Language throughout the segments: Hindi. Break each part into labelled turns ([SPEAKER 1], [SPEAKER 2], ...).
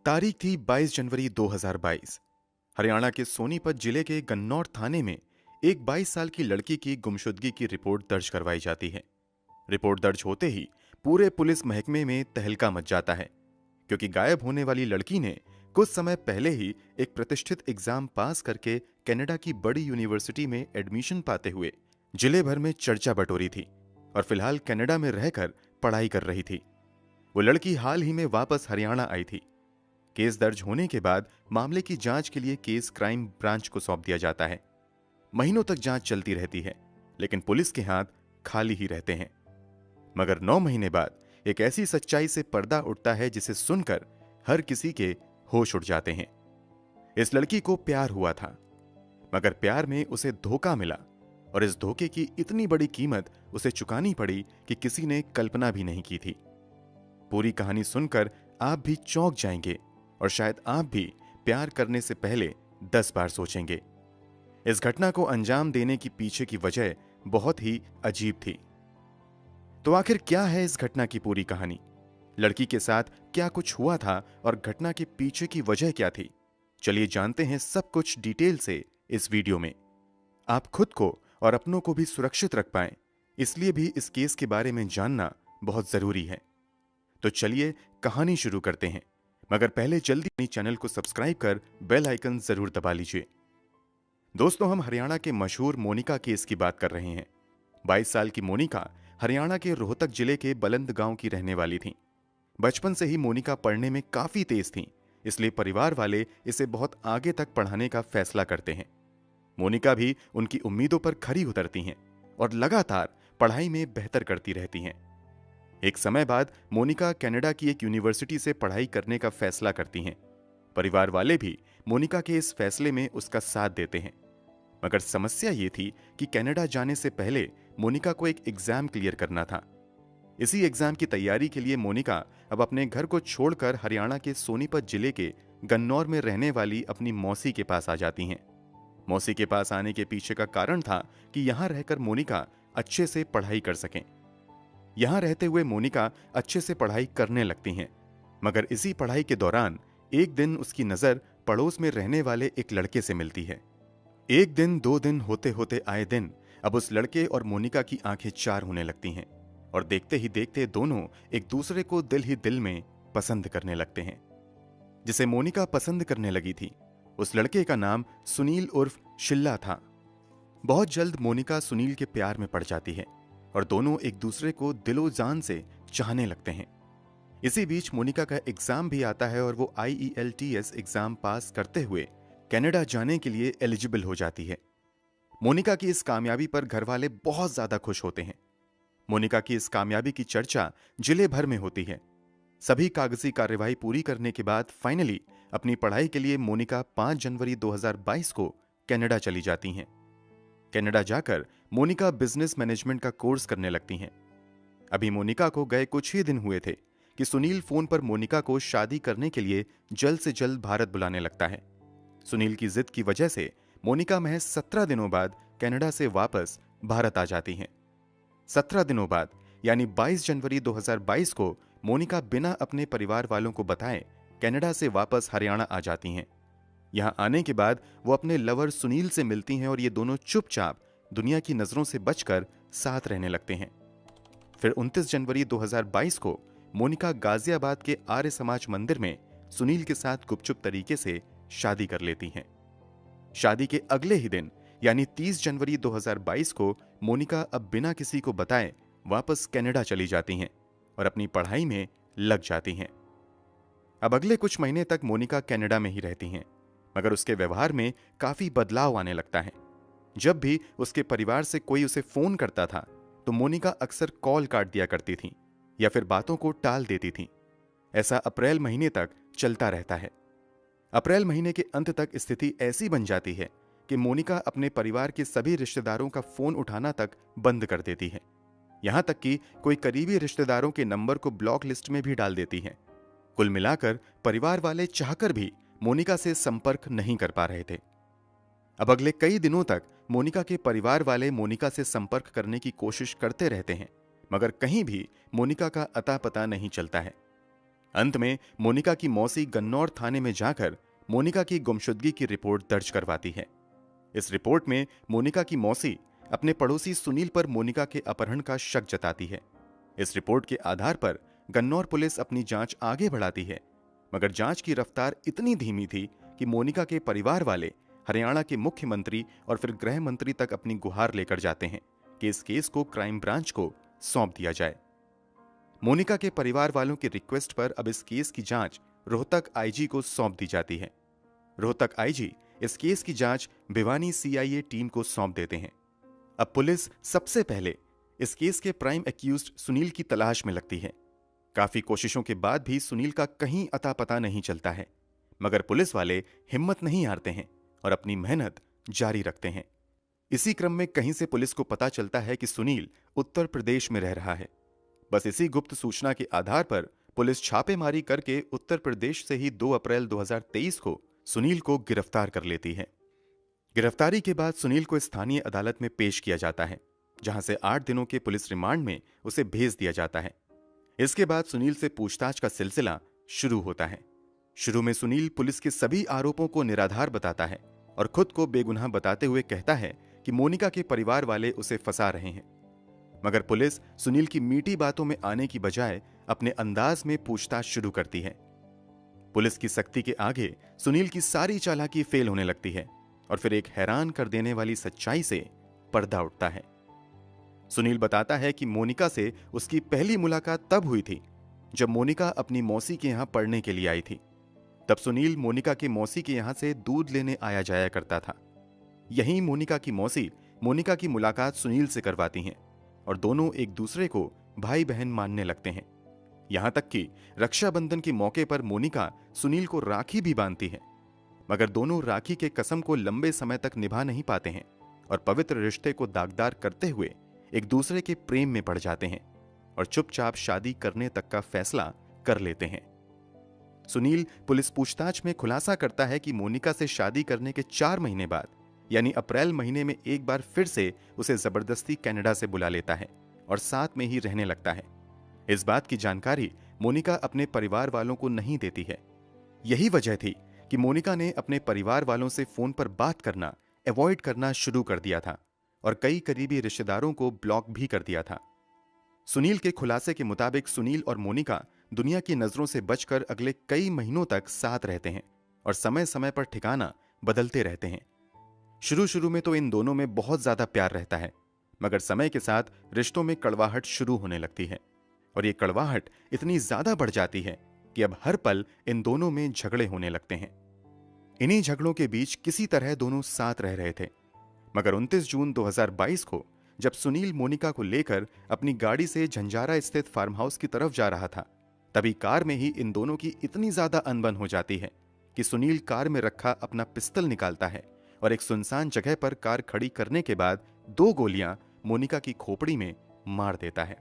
[SPEAKER 1] तारीख थी 22 जनवरी 2022। हरियाणा के सोनीपत जिले के गन्नौर थाने में एक 22 साल की लड़की की गुमशुदगी की रिपोर्ट दर्ज करवाई जाती है। रिपोर्ट दर्ज होते ही पूरे पुलिस महकमे में तहलका मच जाता है, क्योंकि गायब होने वाली लड़की ने कुछ समय पहले ही एक प्रतिष्ठित एग्जाम पास करके कनाडा की बड़ी यूनिवर्सिटी में एडमिशन पाते हुए जिले भर में चर्चा बटोरी थी और फिलहाल कनाडा में रहकर पढ़ाई कर रही थी। वो लड़की हाल ही में वापस हरियाणा आई थी। केस दर्ज होने के बाद मामले की जांच के लिए केस क्राइम ब्रांच को सौंप दिया जाता है। महीनों तक जांच चलती रहती है, लेकिन पुलिस के हाथ खाली ही रहते हैं। मगर 9 महीने बाद एक ऐसी सच्चाई से पर्दा उठता है जिसे सुनकर हर किसी के होश उड़ जाते हैं। इस लड़की को प्यार हुआ था, मगर प्यार में उसे धोखा मिला और इस धोखे की इतनी बड़ी कीमत उसे चुकानी पड़ी कि किसी ने कल्पना भी नहीं की थी। पूरी कहानी सुनकर आप भी चौंक जाएंगे और शायद आप भी प्यार करने से पहले 10 बार सोचेंगे। इस घटना को अंजाम देने की पीछे की वजह बहुत ही अजीब थी। तो आखिर क्या है इस घटना की पूरी कहानी? लड़की के साथ क्या कुछ हुआ था और घटना के पीछे की वजह क्या थी? चलिए जानते हैं सब कुछ डिटेल से इस वीडियो में। आप खुद को और अपनों को भी सुरक्षित रख पाएं, इसलिए भी इस केस के बारे में जानना बहुत जरूरी है। तो चलिए कहानी शुरू करते हैं, मगर पहले जल्दी अपनी चैनल को सब्सक्राइब कर बेल आइकन जरूर दबा लीजिए। दोस्तों, हम हरियाणा के मशहूर मोनिका केस की बात कर रहे हैं। 22 साल की मोनिका हरियाणा के रोहतक जिले के बलंद गांव की रहने वाली थी। बचपन से ही मोनिका पढ़ने में काफी तेज थी, इसलिए परिवार वाले इसे बहुत आगे तक पढ़ाने का फैसला करते हैं। मोनिका भी उनकी उम्मीदों पर खरी उतरती हैं और लगातार पढ़ाई में बेहतर करती रहती हैं। एक समय बाद मोनिका कनाडा की एक यूनिवर्सिटी से पढ़ाई करने का फैसला करती हैं। परिवार वाले भी मोनिका के इस फैसले में उसका साथ देते हैं, मगर समस्या ये थी कि कनाडा जाने से पहले मोनिका को एक एग्जाम क्लियर करना था। इसी एग्जाम की तैयारी के लिए मोनिका अब अपने घर को छोड़कर हरियाणा के सोनीपत जिले के गन्नौर में रहने वाली अपनी मौसी के पास आ जाती हैं। मौसी के पास आने के पीछे का कारण था कि यहां रहकर मोनिका अच्छे से पढ़ाई कर सकें। यहां रहते हुए मोनिका अच्छे से पढ़ाई करने लगती हैं, मगर इसी पढ़ाई के दौरान एक दिन उसकी नजर पड़ोस में रहने वाले एक लड़के से मिलती है। एक दिन, 2 दिन होते होते आए दिन अब उस लड़के और मोनिका की आंखें चार होने लगती हैं और देखते ही देखते दोनों एक दूसरे को दिल ही दिल में पसंद करने लगते हैं। जिसे मोनिका पसंद करने लगी थी, उस लड़के का नाम सुनील उर्फ शिल्ला था। बहुत जल्द मोनिका सुनील के प्यार में पड़ जाती है और दोनों एक दूसरे को दिलो जान से चाहने लगते हैं। इसी बीच मोनिका का एग्जाम भी आता है और वो IELTS एग्जाम पास करते हुए कनाडा जाने के लिए एलिजिबल हो जाती है। मोनिका की इस कामयाबी पर घर वाले बहुत ज्यादा खुश होते हैं। मोनिका की इस कामयाबी की चर्चा जिले भर में होती है। सभी कागजी कार्यवाही पूरी करने के बाद फाइनली अपनी पढ़ाई के लिए मोनिका 5 जनवरी 2022 को कनाडा चली जाती हैं। कनाडा जाकर मोनिका बिजनेस मैनेजमेंट का कोर्स करने लगती हैं। अभी मोनिका को गए कुछ ही दिन हुए थे कि सुनील फोन पर मोनिका को शादी करने के लिए जल्द से जल्द भारत बुलाने लगता है। सुनील की जिद की वजह से मोनिका महज 17 दिनों बाद कनाडा से वापस भारत आ जाती हैं। 17 दिनों बाद यानी 22 जनवरी 2022 को मोनिका बिना अपने परिवार वालों को बताए कनाडा से वापस हरियाणा आ जाती हैं। यहां आने के बाद वो अपने लवर सुनील से मिलती हैं और ये दोनों चुपचाप दुनिया की नजरों से बचकर साथ रहने लगते हैं। फिर 29 जनवरी 2022 को मोनिका गाजियाबाद के आर्य समाज मंदिर में सुनील के साथ गुपचुप तरीके से शादी कर लेती हैं। शादी के अगले ही दिन यानी 30 जनवरी 2022 को मोनिका अब बिना किसी को बताए वापस कनाडा चली जाती हैं और अपनी पढ़ाई में लग जाती हैं। अब अगले कुछ महीने तक मोनिका कनाडा में ही रहती हैं, मगर उसके व्यवहार में काफी बदलाव आने लगता है। जब भी उसके परिवार से कोई उसे फोन करता था तो मोनिका अक्सर कॉल काट दिया करती थी या फिर बातों को टाल देती थी। ऐसा अप्रैल महीने तक चलता रहता है। अप्रैल महीने के अंत तक स्थिति ऐसी बन जाती है कि मोनिका अपने परिवार के सभी रिश्तेदारों का फोन उठाना तक बंद कर देती है। यहां तक कि कोई करीबी रिश्तेदारों के नंबर को ब्लॉक लिस्ट में भी डाल देती है। कुल मिलाकर परिवार वाले चाहकर भी मोनिका से संपर्क नहीं कर पा रहे थे। अब अगले कई दिनों तक मोनिका के परिवार वाले मोनिका से संपर्क करने की कोशिश करते रहते हैं, मगर कहीं भी मोनिका का अता पता नहीं चलता है। अंत में मोनिका की मौसी गन्नौर थाने में जाकर मोनिका की गुमशुदगी की रिपोर्ट दर्ज करवाती है। इस रिपोर्ट में मोनिका की मौसी अपने पड़ोसी सुनील पर मोनिका के अपहरण का शक जताती है। इस रिपोर्ट के आधार पर गन्नौर पुलिस अपनी जांच आगे बढ़ाती है, मगर जांच की रफ्तार इतनी धीमी थी कि मोनिका के परिवार वाले हरियाणा के मुख्यमंत्री और फिर गृह मंत्री तक अपनी गुहार लेकर जाते हैं कि इस केस को क्राइम ब्रांच को सौंप दिया जाए। मोनिका के परिवार वालों की रिक्वेस्ट पर अब इस केस की जांच रोहतक आईजी को सौंप दी जाती है। रोहतक आईजी इस केस की जांच भिवानी सीआईए टीम को सौंप देते हैं। अब पुलिस सबसे पहले इस केस के प्राइम एक्यूज्ड सुनील की तलाश में लगती है। काफी कोशिशों के बाद भी सुनील का कहीं अता पता नहीं चलता है, मगर पुलिस वाले हिम्मत नहीं हारते हैं और अपनी मेहनत जारी रखते हैं। इसी क्रम में कहीं से पुलिस को पता चलता है कि सुनील उत्तर प्रदेश में रह रहा है। बस इसी गुप्त सूचना के आधार पर पुलिस छापेमारी करके उत्तर प्रदेश से ही 2 अप्रैल 2023 को सुनील को गिरफ्तार कर लेती है। गिरफ्तारी के बाद सुनील को स्थानीय अदालत में पेश किया जाता है, जहां से 8 दिनों के पुलिस रिमांड में उसे भेज दिया जाता है। इसके बाद सुनील से पूछताछ का सिलसिला शुरू होता है। शुरू में सुनील पुलिस के सभी आरोपों को निराधार बताता है और खुद को बेगुनाह बताते हुए कहता है कि मोनिका के परिवार वाले उसे फंसा रहे हैं। मगर पुलिस सुनील की मीठी बातों में आने की बजाय अपने अंदाज में पूछताछ शुरू करती है। पुलिस की सख्ती के आगे सुनील की सारी चालाकी फेल होने लगती है और फिर एक हैरान कर देने वाली सच्चाई से पर्दा उठता है। सुनील बताता है कि मोनिका से उसकी पहली मुलाकात तब हुई थी जब मोनिका अपनी मौसी के यहां पढ़ने के लिए आई थी। तब सुनील मोनिका के मौसी के यहां से दूध लेने आया जाया करता था। यहीं मोनिका की मौसी मोनिका की मुलाकात सुनील से करवाती हैं और दोनों एक दूसरे को भाई बहन मानने लगते हैं। यहां तक कि रक्षाबंधन के मौके पर मोनिका सुनील को राखी भी बांधती है, मगर दोनों राखी के कसम को लंबे समय तक निभा नहीं पाते हैं और पवित्र रिश्ते को दागदार करते हुए एक दूसरे के प्रेम में पड़ जाते हैं और चुपचाप शादी करने तक का फैसला कर लेते हैं। सुनील पुलिस पूछताछ में खुलासा करता है कि मोनिका से शादी करने के 4 महीने बाद यानी अप्रैल महीने में एक बार फिर से उसे जबरदस्ती कनाडा से बुला लेता है और साथ में ही रहने लगता है। इस बात की जानकारी मोनिका अपने परिवार वालों को नहीं देती है। यही वजह थी कि मोनिका ने अपने परिवार वालों से फोन पर बात करना अवॉइड करना शुरू कर दिया था और कई करीबी रिश्तेदारों को ब्लॉक भी कर दिया था। सुनील के खुलासे के मुताबिक सुनील और मोनिका दुनिया की नजरों से बचकर अगले कई महीनों तक साथ रहते हैं और समय समय पर ठिकाना बदलते रहते हैं। शुरू में तो इन दोनों में बहुत ज्यादा प्यार रहता है, मगर समय के साथ रिश्तों में कड़वाहट शुरू होने लगती है और ये कड़वाहट इतनी ज्यादा बढ़ जाती है कि अब हर पल इन दोनों में झगड़े होने लगते हैं। इन्हीं झगड़ों के बीच किसी तरह दोनों साथ रह रहे थे, मगर 29 जून 2022 को जब सुनील मोनिका को लेकर अपनी गाड़ी से झंझारा स्थित फार्म हाउस की तरफ जा रहा था, तभी कार में ही इन दोनों की इतनी ज्यादा अनबन हो जाती है कि सुनील कार में रखा अपना पिस्तल निकालता है और एक सुनसान जगह पर कार खड़ी करने के बाद 2 गोलियां मोनिका की खोपड़ी में मार देता है।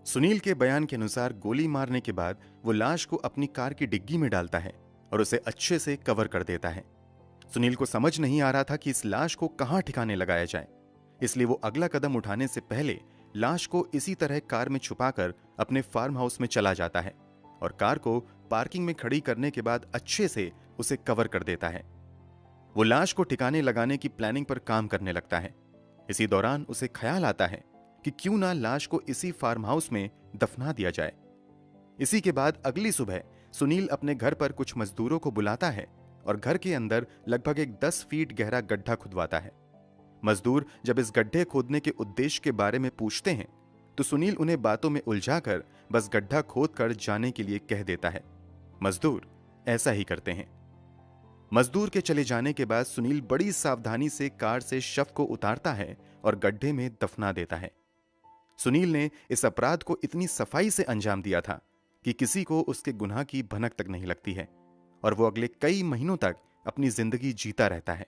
[SPEAKER 1] सुनील के बयान के अनुसार गोली मारने के बाद वो लाश को अपनी कार की डिग्गी में डालता है और उसे अच्छे से कवर कर देता है। सुनील को समझ नहीं आ रहा था कि इस लाश को कहां ठिकाने लगाया जाए, इसलिए वो अगला कदम उठाने से पहले लाश को इसी तरह कार में छुपाकर अपने फार्म हाउस में चला जाता है और कार को पार्किंग में खड़ी करने के बाद अच्छे से उसे कवर कर देता है। वो लाश को ठिकाने लगाने की प्लानिंग पर काम करने लगता है। इसी दौरान उसे ख्याल आता है कि क्यों ना लाश को इसी फार्म हाउस में दफना दिया जाए। इसी के बाद अगली सुबह सुनील अपने घर पर कुछ मजदूरों को बुलाता है और घर के अंदर लगभग एक 10 फीट गहरा गड्ढा खुदवाता है। मजदूर जब इस गड्ढे खोदने के उद्देश्य के बारे में पूछते हैं तो सुनील उन्हें बातों में उलझाकर बस गड्ढा खोदकर जाने के लिए कह देता है। मजदूर ऐसा ही करते हैं। मजदूर के चले जाने के बाद सुनील बड़ी सावधानी से कार से शव को उतारता है और गड्ढे में दफना देता है। सुनील ने इस अपराध को इतनी सफाई से अंजाम दिया था कि किसी को उसके गुनाह की भनक तक नहीं लगती है और वो अगले कई महीनों तक अपनी जिंदगी जीता रहता है।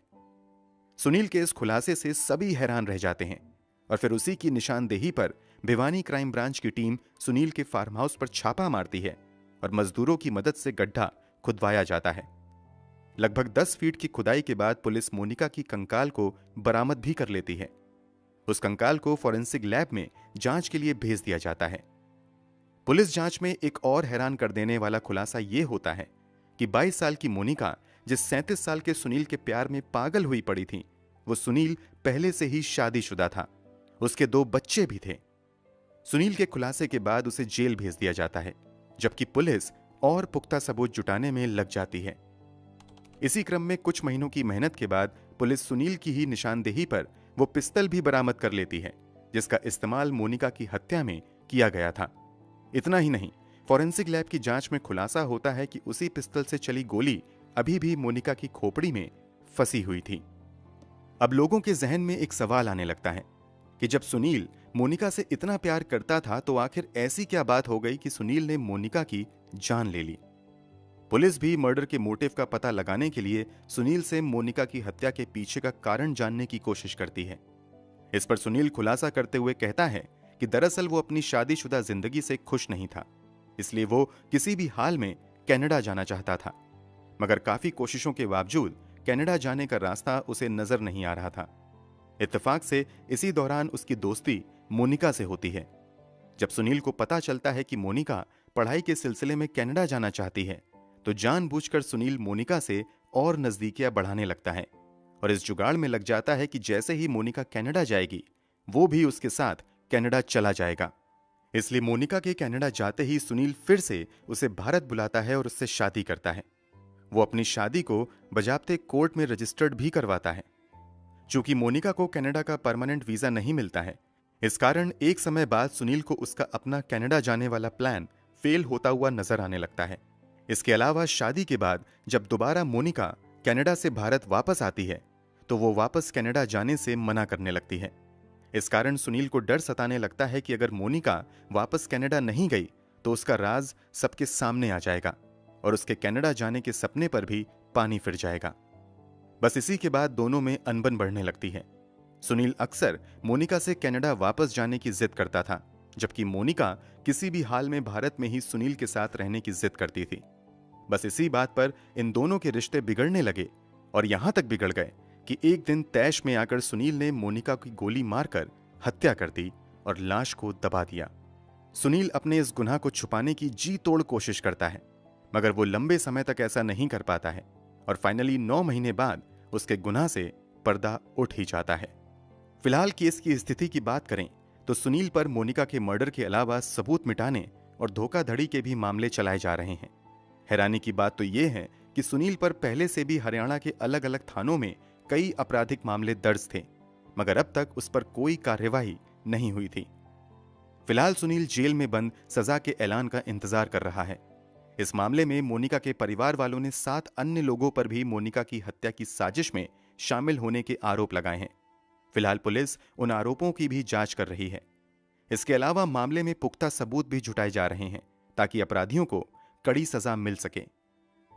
[SPEAKER 1] सुनील के इस खुलासे से सभी हैरान रह जाते हैं और फिर उसी की निशानदेही पर भिवानी क्राइम ब्रांच की टीम सुनील के फार्म हाउस पर छापा मारती है और मजदूरों की मदद से गड्ढा खुदवाया जाता है। लगभग 10 फीट की खुदाई के बाद पुलिस मोनिका की कंकाल को बरामद भी कर लेती है। उस कंकाल को फॉरेंसिक लैब में जांच के लिए भेज दिया जाता है। पुलिस जांच में एक और हैरान कर देने वाला खुलासा यह होता है कि 22 साल की मोनिका जिस 37 साल के सुनील के प्यार में पागल हुई पड़ी थी, वो सुनील पहले से ही शादीशुदा था। उसके 2 बच्चे भी थे। सुनील के खुलासे के बाद उसे जेल भेज दिया जाता है, जबकि पुलिस और पुख्ता सबूत जुटाने में लग जाती है। इसी क्रम में कुछ महीनों की मेहनत के बाद पुलिस सुनील की ही निशानदेही पर वो पिस्तल भी बरामद कर लेती है, जिसका इस्तेमाल मोनिका की हत्या में किया गया था। इतना ही नहीं, फॉरेंसिक लैब की जांच में खुलासा होता है कि उसी पिस्तल से चली गोली अभी भी मोनिका की खोपड़ी में फंसी हुई थी। अब लोगों के जहन में एक सवाल आने लगता है कि जब सुनील मोनिका से इतना प्यार करता था तो आखिर ऐसी क्या बात हो गई कि सुनील ने मोनिका की जान ले ली। पुलिस भी मर्डर के मोटिव का पता लगाने के लिए सुनील से मोनिका की हत्या के पीछे का कारण जानने की कोशिश करती है। इस पर सुनील खुलासा करते हुए कहता है कि दरअसल वो अपनी शादीशुदा जिंदगी से खुश नहीं था, इसलिए वो किसी भी हाल में कनाडा जाना चाहता था। मगर काफी कोशिशों के बावजूद कनाडा जाने का रास्ता उसे नजर नहीं आ रहा था। इत्तेफाक से इसी दौरान उसकी दोस्ती मोनिका से होती है। जब सुनील को पता चलता है कि मोनिका पढ़ाई के सिलसिले में कनाडा जाना चाहती है, तो जानबूझकर सुनील मोनिका से और नजदीकियां बढ़ाने लगता है और इस जुगाड़ में लग जाता है कि जैसे ही मोनिका कनाडा जाएगी, वो भी उसके साथ कनाडा चला जाएगा। इसलिए मोनिका के कनाडा जाते ही सुनील फिर से उसे भारत बुलाता है और उससे शादी करता है। वो अपनी शादी को बजाबते कोर्ट में रजिस्टर्ड भी करवाता है। चूंकि मोनिका को कनाडा का परमानेंट वीजा नहीं मिलता है, इस कारण एक समय बाद सुनील को उसका अपना कनाडा जाने वाला प्लान फेल होता हुआ नजर आने लगता है। इसके अलावा शादी के बाद जब दोबारा मोनिका कनाडा से भारत वापस आती है, तो वो वापस कनाडा जाने से मना करने लगती है। इस कारण सुनील को डर सताने लगता है कि अगर मोनिका वापस कनाडा नहीं गई तो उसका राज सबके सामने आ जाएगा और उसके कनाडा जाने के सपने पर भी पानी फिर जाएगा। बस इसी के बाद दोनों में अनबन बढ़ने लगती है। सुनील अक्सर मोनिका से कनाडा वापस जाने की जिद करता था, जबकि मोनिका किसी भी हाल में भारत में ही सुनील के साथ रहने की जिद करती थी। बस इसी बात पर इन दोनों के रिश्ते बिगड़ने लगे और यहां तक बिगड़ गए कि एक दिन तैश में आकर सुनील ने मोनिका की गोली मारकर हत्या कर दी और लाश को दबा दिया। सुनील अपने इस गुनाह को छुपाने की जी तोड़ कोशिश करता है, मगर वो लंबे समय तक ऐसा नहीं कर पाता है और फाइनली 9 महीने बाद उसके गुनाह से पर्दा उठ ही जाता है। फिलहाल केस की स्थिति की बात करें तो सुनील पर मोनिका के मर्डर के अलावा सबूत मिटाने और धोखाधड़ी के भी मामले चलाए जा रहे हैं। हैरानी की बात तो यह है कि सुनील पर पहले से भी हरियाणा के अलग अलग थानों में कई आपराधिक मामले दर्ज थे, मगर अब तक उस पर कोई कार्यवाही नहीं हुई थी। फिलहाल सुनील जेल में बंद सजा के ऐलान का इंतजार कर रहा है। इस मामले में मोनिका के परिवार वालों ने 7 अन्य लोगों पर भी मोनिका की हत्या की साजिश में शामिल होने के आरोप लगाए हैं। फिलहाल पुलिस उन आरोपों की भी जांच कर रही है। इसके अलावा मामले में पुख्ता सबूत भी जुटाए जा रहे हैं ताकि अपराधियों को कड़ी सजा मिल सके।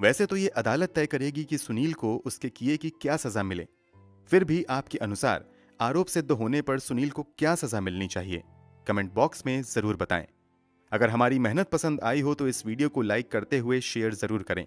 [SPEAKER 1] वैसे तो ये अदालत तय करेगी कि सुनील को उसके किए की क्या सजा मिले। फिर भी आपके अनुसार आरोप सिद्ध होने पर सुनील को क्या सजा मिलनी चाहिए, कमेंट बॉक्स में जरूर बताएं। अगर हमारी मेहनत पसंद आई हो तो इस वीडियो को लाइक करते हुए शेयर जरूर करें।